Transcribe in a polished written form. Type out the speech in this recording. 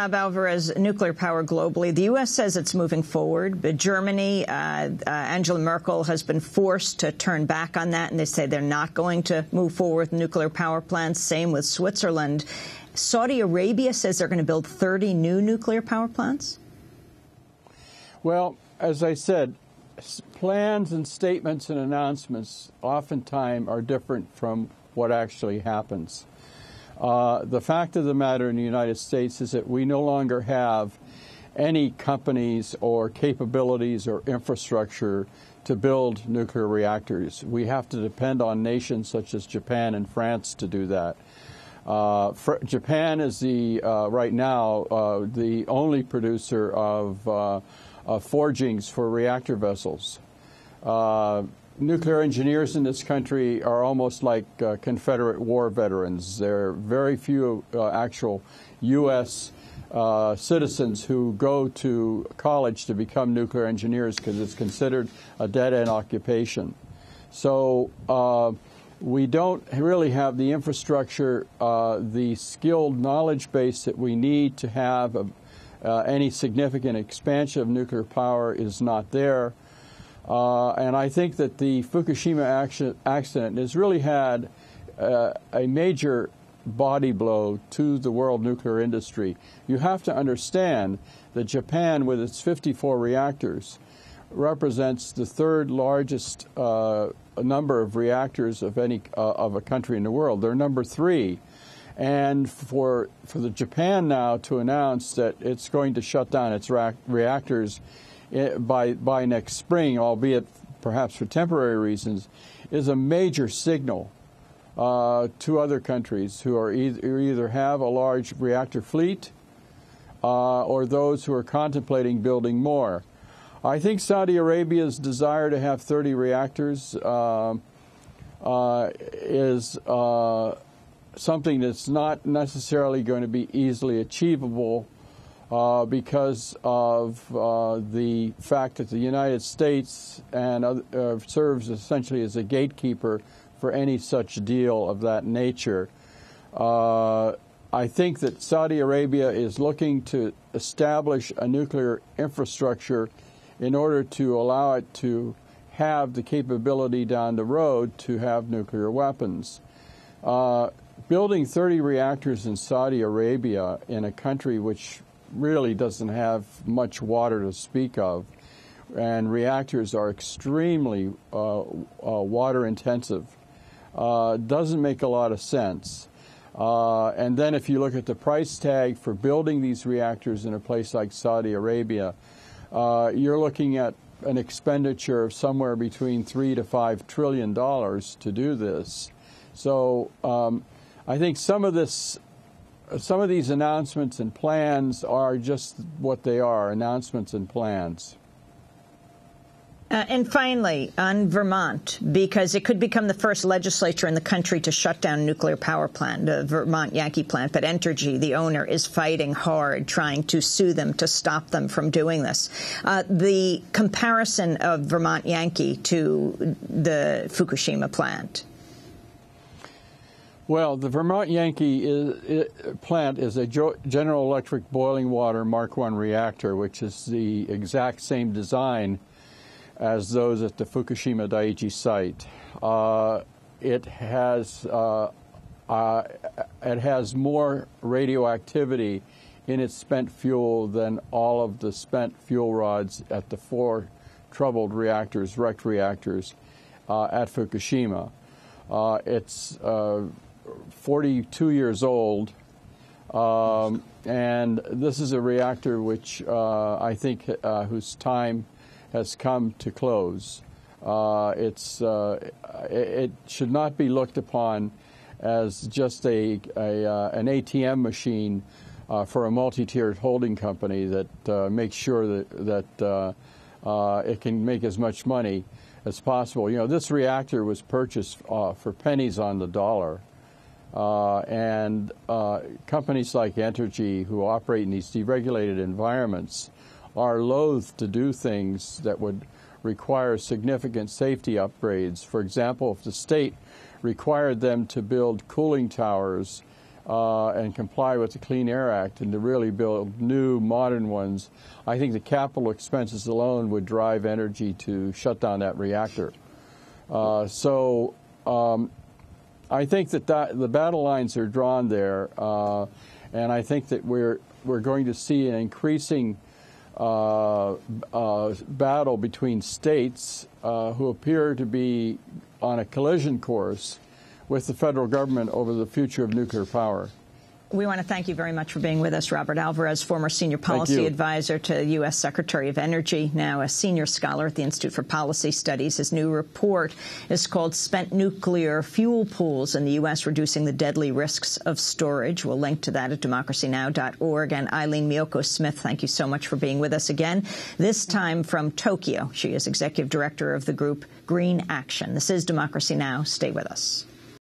Άλβαρεζ, nuclear power globally. The U.S. says it's moving forward, but Germany, Angela Merkel has been forced to turn back on that, and they say they're not going to move forward with nuclear power plants. Same with Switzerland. Saudi Arabia says they're going to build 30 new nuclear power plants? Well, as I said, plans and statements and announcements oftentimes are different from what actually happens. The fact of the matter in the United States is that we no longer have any companies or capabilities or infrastructure to build nuclear reactors. We have to depend on nations such as Japan and France to do that. Japan is right now the only producer of forgings for reactor vessels. Nuclear engineers in this country are almost like Confederate war veterans. There are very few actual U.S. Citizens who go to college to become nuclear engineers because it's considered a dead-end occupation. So we don't really have the infrastructure, the skilled knowledge base that we need to have any significant expansion of nuclear power is not there. And I think that the Fukushima accident has really had a major body blow to the world nuclear industry. You have to understand that Japan, with its 54 reactors, represents the third largest number of reactors of a country in the world. They're number 3. And for the Japan now to announce that it's going to shut down its reactors by next spring, albeit perhaps for temporary reasons, is a major signal to other countries who are either have a large reactor fleet or those who are contemplating building more. I think Saudi Arabia's desire to have 30 reactors is something that's not necessarily going to be easily achievable because of the fact that the United States serves essentially as a gatekeeper for any such deal of that nature. I think that Saudi Arabia is looking to establish a nuclear infrastructure in order to allow it to have the capability down the road to have nuclear weapons. Building 30 reactors in Saudi Arabia, in a country which really doesn't have much water to speak of, and reactors are extremely water intensive, doesn't make a lot of sense. And then if you look at the price tag for building these reactors in a place like Saudi Arabia, you're looking at an expenditure of somewhere between $3 to $5 trillion to do this. So I think some of these announcements and plans are just what they are, announcements and plans. And finally, on Vermont, because it could become the first legislature in the country to shut down a nuclear power plant, the Vermont Yankee plant, but Entergy, the owner, is fighting hard, trying to sue them to stop them from doing this. The comparison of Vermont Yankee to the Fukushima plant. Well, the Vermont Yankee plant is a General Electric boiling water Mark I reactor, which is the exact same design as those at the Fukushima Daiichi site. It has more radioactivity in its spent fuel than all of the spent fuel rods at the 4 troubled reactors, wrecked reactors, at Fukushima. It's 42 years old, and this is a reactor which I think whose time has come to close. It should not be looked upon as just an ATM machine for a multi-tiered holding company that makes sure that it can make as much money as possible. You know, this reactor was purchased for pennies on the dollar. And companies like Entergy, who operate in these deregulated environments, are loath to do things that would require significant safety upgrades. For example, if the state required them to build cooling towers and comply with the Clean Air Act and to really build new, modern ones, I think the capital expenses alone would drive energy to shut down that reactor. So I think that the battle lines are drawn there, and I think that we're going to see an increasing battle between states who appear to be on a collision course with the federal government over the future of nuclear power. We want to thank you very much for being with us, Robert Άλβαρεζ, former senior policy advisor to the U.S. Secretary of Energy, now a senior scholar at the Institute for Policy Studies. His new report is called Spent Nuclear Fuel Pools in the U.S. Reducing the Deadly Risks of Storage. We'll link to that at DemocracyNow.org. And Αϊλίν Μιόκο Σμιθ, thank you so much for being with us again, this time from Tokyo. She is executive director of the group Green Action. This is Democracy Now! Stay with us.